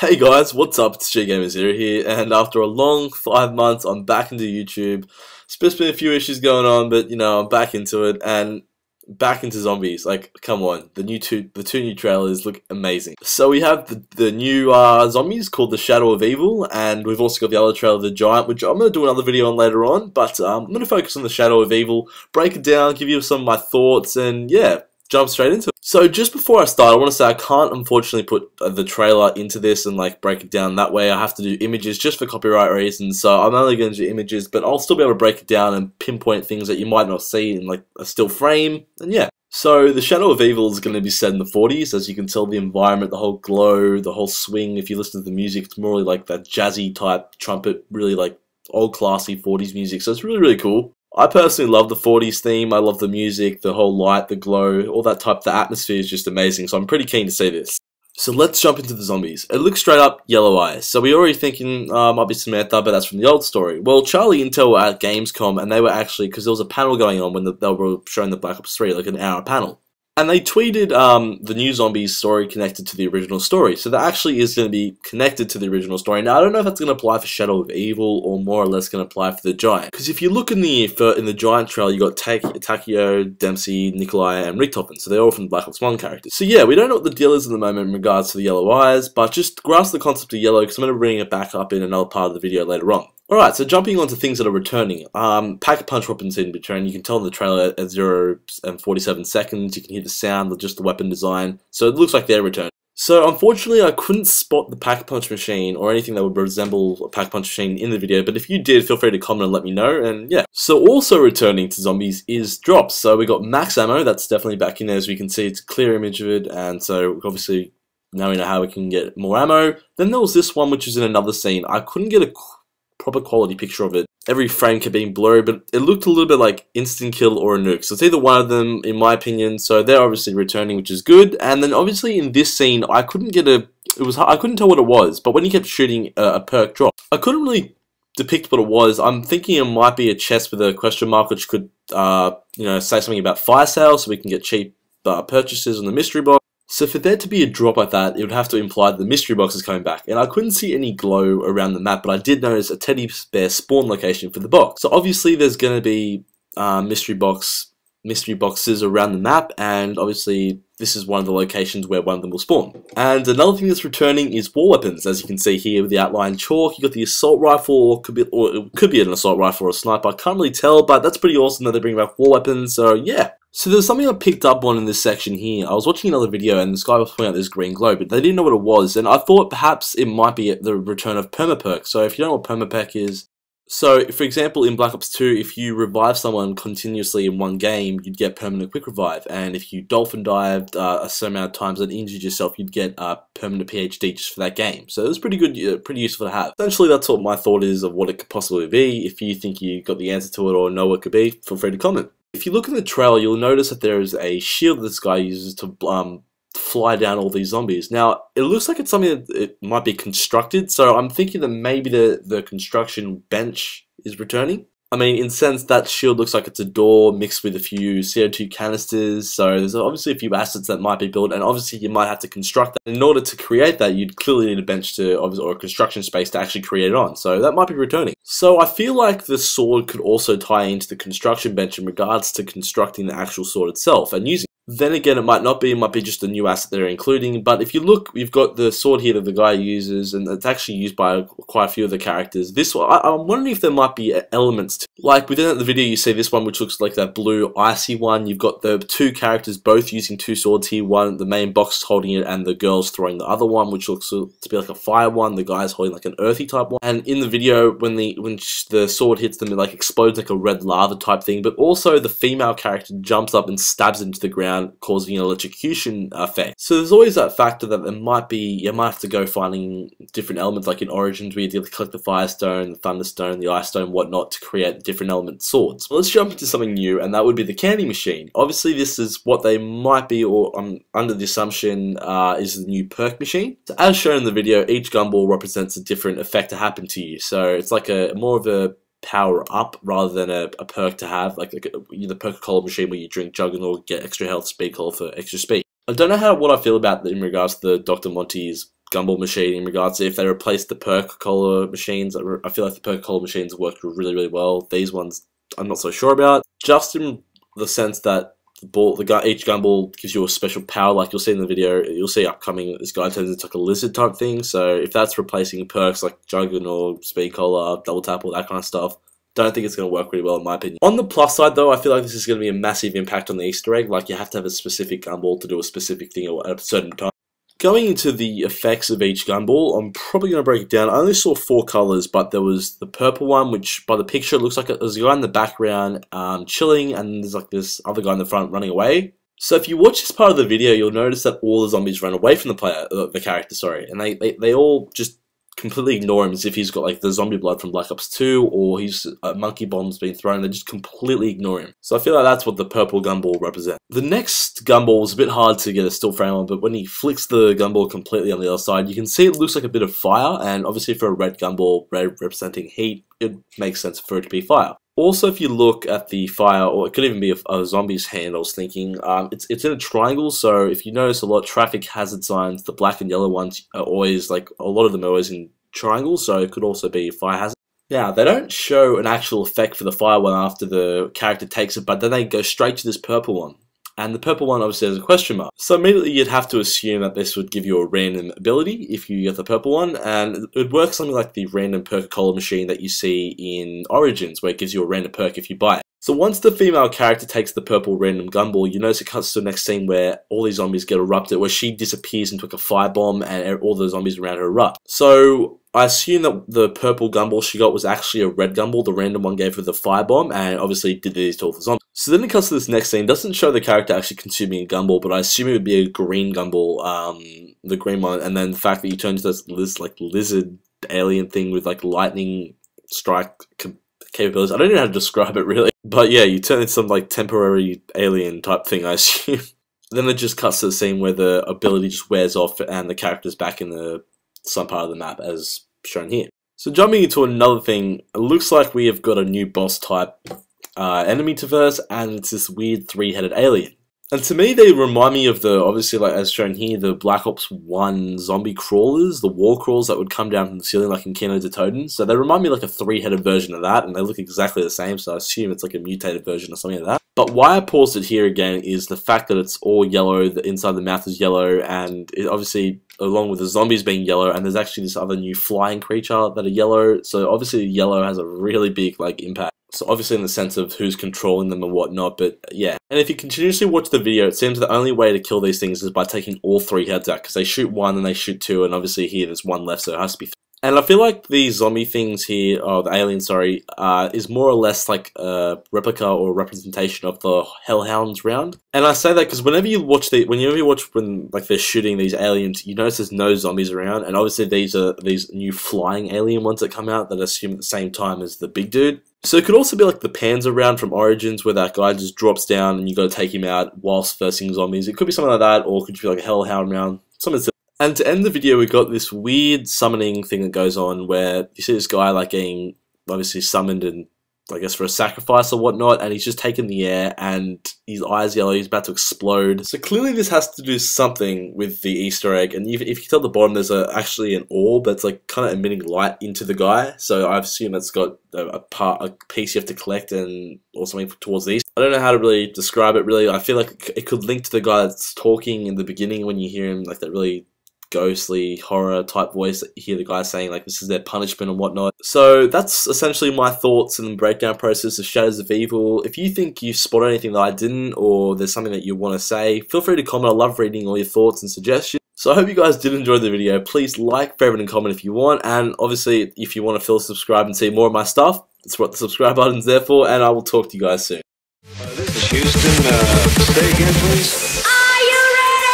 Hey guys, what's up? It's GamersZero here, and after a long 5 months, I'm back into YouTube. There's been a few issues going on, but I'm back into it, and back into zombies. Like, come on, the two new trailers look amazing. So we have the new zombies called the Shadow of Evil, and we've also got the other trailer, the Giant, which I'm going to do another video on later on. But I'm going to focus on the Shadow of Evil, break it down, give you some of my thoughts, and yeah, jump straight into it. So just before I start, I want to say I can't unfortunately put the trailer into this and like break it down that way. I have to do images just for copyright reasons, so I'm only going to do images, but I'll still be able to break it down and pinpoint things that you might not see in like a still frame, and yeah. So the Shadow of Evil is going to be set in the 40s, as you can tell the environment, the whole glow, the whole swing. If you listen to the music, it's more like that jazzy type trumpet, really like old classy 40s music, so it's really cool. I personally love the 40s theme. I love the music, the whole light, the glow, all that type. The atmosphere is just amazing, so I'm pretty keen to see this. So let's jump into the zombies. It looks straight up yellow eyes. So we're already thinking might be Samantha, but that's from the old story. Well, Charlie and Intel were at Gamescom, and they were actually, because there was a panel going on when they were showing the Black Ops 3, like an hour panel. And they tweeted the new zombies story connected to the original story. So that actually is going to be connected to the original story. Now, I don't know if that's going to apply for Shadow of Evil or more or less going to apply for the Giant. Because if you look in the Giant trailer, you got Takeo, Dempsey, Nikolai, and Richtofen. So they're all from the Black Ops 1 characters. So yeah, we don't know what the deal is at the moment in regards to the yellow eyes, but just grasp the concept of yellow, because I'm going to bring it back up in another part of the video later on. Alright, so jumping on to things that are returning. Pack-a-Punch weapons in return. You can tell in the trailer at 0 and 47 seconds. You can hear the sound of just the weapon design. So it looks like they're returned. So unfortunately, I couldn't spot the Pack-a-Punch machine or anything that would resemble a Pack-a-Punch machine in the video. But if you did, feel free to comment and let me know. And yeah. So also returning to zombies is drops. So we got max ammo. That's definitely back in there. As we can see, it's a clear image of it. And so obviously, now we know how we can get more ammo. Then there was this one, which is in another scene. I couldn't get a proper quality picture of it. Every frame kept being blurry, but it looked a little bit like instant kill or a nuke. So it's either one of them, in my opinion. So they're obviously returning, which is good. And then obviously in this scene, I couldn't get I couldn't tell what it was. But when he kept shooting a perk drop, I couldn't really depict what it was. I'm thinking it might be a chest with a question mark, which could, say something about fire sale, so we can get cheap purchases on the mystery box. So for there to be a drop like that, it would have to imply that the mystery box is coming back. And I couldn't see any glow around the map, but I did notice a teddy bear spawn location for the box. So obviously there's going to be mystery boxes around the map, and obviously this is one of the locations where one of them will spawn. And another thing that's returning is war weapons, as you can see here with the outline chalk. You got the assault rifle, or it could be an assault rifle or a sniper. I can't really tell, but that's pretty awesome that they bring back war weapons. So yeah. So there's something I picked up on in this section here. I was watching another video and this guy was pointing out this green glow, but they didn't know what it was, and I thought perhaps it might be the return of permaperk. So if you don't know what permaperk is, so for example in Black Ops 2, if you revive someone continuously in one game, you'd get permanent quick revive, and if you dolphin dived a certain amount of times and injured yourself, you'd get a permanent PhD just for that game. So it was pretty good, pretty useful to have. Essentially that's what my thought is of what it could possibly be. If you think you got the answer to it or know what it could be, feel free to comment. If you look in the trailer, you'll notice that there is a shield that this guy uses to fly down all these zombies. Now, it looks like it's something that it might be constructed, so I'm thinking that maybe the construction bench is returning. I mean, in a sense, that shield looks like it's a door mixed with a few CO2 canisters, so there's obviously a few assets that might be built, and obviously you might have to construct that. In order to create that, you'd clearly need a bench or a construction space to actually create it on, so that might be returning. So I feel like the sword could also tie into the construction bench in regards to constructing the actual sword itself and using it. Then again, it might not be, it might be just a new asset they're including, but if you look, we've got the sword here that the guy uses, and it's actually used by quite a few of the characters. This one, I'm wondering if there might be elements to, like within the video you see this one which looks like that blue icy one. You've got the two characters both using two swords here, one, the main box is holding it, and the girl's throwing the other one, which looks to be like a fire one, the guy's holding like an earthy type one. And in the video, when the sword hits them, it like explodes like a red lava type thing, but also the female character jumps up and stabs it into the ground, causing an electrocution effect. So there's always that factor that there might be, you might have to go finding different elements, like in Origins where you have to collect the Firestone, the Thunderstone, the Ice Stone, whatnot, to create different element swords. Well, let's jump into something new, and that would be the candy machine. Obviously this is what they might be, or I'm under the assumption is the new perk machine. So as shown in the video, each gumball represents a different effect to happen to you. So it's like more of a power up rather than a perk to have, like the Coca-Cola machine where you drink Juggernaut, get extra health, speed cola for extra speed. I don't know what I feel about in regards to the Dr. Monty's Gumball machine in regards to if they replaced the perk collar machines. I feel like the perk collar machines worked really, really well. These ones, I'm not so sure about. Just in the sense that each Gumball gives you a special power, like you'll see in the video, you'll see upcoming, this guy turns into like a lizard type thing, so if that's replacing perks like Juggernaut, Speed Collar, Double Tap, all that kind of stuff, don't think it's going to work really well in my opinion. On the plus side though, I feel like this is going to be a massive impact on the Easter egg, like you have to have a specific Gumball to do a specific thing at a certain time. Going into the effects of each Gumball, I'm probably going to break it down. I only saw 4 colours, but there was the purple one, which by the picture looks like there's a guy in the background chilling, and there's like this other guy in the front running away. So if you watch this part of the video, you'll notice that all the zombies run away from the character, sorry, and they all just completely ignore him as if he's got like the zombie blood from Black Ops 2 or he's a monkey bomb's been thrown. They just completely ignore him. So I feel like that's what the purple Gumball represents. The next Gumball is a bit hard to get a still frame on, but when he flicks the Gumball completely on the other side, you can see it looks like a bit of fire, and obviously for a red Gumball, red representing heat, it makes sense for it to be fire. Also, if you look at the fire, or it could even be a zombie's hand, I was thinking, it's in a triangle, so if you notice a lot of traffic hazard signs, the black and yellow ones are always, like, a lot of them are always in triangles, so it could also be fire hazard. Now, they don't show an actual effect for the fire one after the character takes it, but then they go straight to this purple one. And the purple one obviously has a question mark. So immediately you'd have to assume that this would give you a random ability if you get the purple one, and it would work something like the random perk collar machine that you see in Origins, where it gives you a random perk if you buy it. So once the female character takes the purple random Gumball, you notice it cuts to the next scene where all these zombies get erupted, where she disappears into like a firebomb and all the zombies around her erupt. So I assume that the purple Gumball she got was actually a red Gumball, the random one gave her the firebomb, and obviously did these to all the zombies. So then it cuts to this next scene, doesn't show the character actually consuming a Gumball, but I assume it would be a green Gumball, the green one, and then the fact that you turn into this like lizard alien thing with like lightning strike capabilities. I don't know how to describe it really, but yeah, you turn into some like temporary alien type thing, I assume. Then it just cuts to the scene where the ability just wears off and the character's back in some part of the map as shown here. So jumping into another thing, it looks like we have got a new boss type enemy to verse, and it's this weird 3-headed alien. And to me, they remind me of obviously like as shown here, the Black Ops 1 zombie crawlers, the wall crawls that would come down from the ceiling like in Kino de Toten. So they remind me like a 3-headed version of that, and they look exactly the same, so I assume it's like a mutated version or something like that. But why I paused it here again is the fact that it's all yellow, the inside the mouth is yellow, and it obviously, along with the zombies being yellow, and there's actually this other new flying creature that are yellow, so obviously yellow has a really big like impact. So obviously in the sense of who's controlling them and whatnot, but yeah. And if you continuously watch the video, it seems the only way to kill these things is by taking all 3 heads out, because they shoot 1 and they shoot 2, and obviously here there's 1 left, so it has to be 3. And I feel like these zombie things here, or the alien, sorry, is more or less like a replica or representation of the Hellhounds round. And I say that because whenever you watch when like they're shooting these aliens, you notice there's no zombies around, and obviously these are these new flying alien ones that come out that assume at the same time as the big dude. So it could also be like the Panzer round from Origins, where that guy just drops down and you got to take him out whilst versing zombies. It could be something like that, or it could be like a Hellhound round, something similar. And to end the video, we got this weird summoning thing that goes on where you see this guy like getting obviously summoned and I guess for a sacrifice or whatnot, and he's just taken the air and his eyes yellow, he's about to explode. So clearly this has to do something with the Easter egg, and if you can tell at the bottom there's actually an orb that's like kind of emitting light into the guy, so I assume it's got a piece you have to collect and or something towards the east. I don't know how to really describe it really. I feel like it could link to the guy that's talking in the beginning when you hear him, like that really ghostly horror type voice that you hear the guy saying like this is their punishment and whatnot. So that's essentially my thoughts and breakdown process of Shadows of Evil. If you think you spotted anything that I didn't, or there's something that you want to say, feel free to comment. I love reading all your thoughts and suggestions. So I hope you guys did enjoy the video. Please like, favorite, and comment if you want, and obviously if you want to feel subscribe and see more of my stuff, that's what the subscribe button's there for, and I will talk to you guys soon. This is Houston. Say again, please. Are you ready?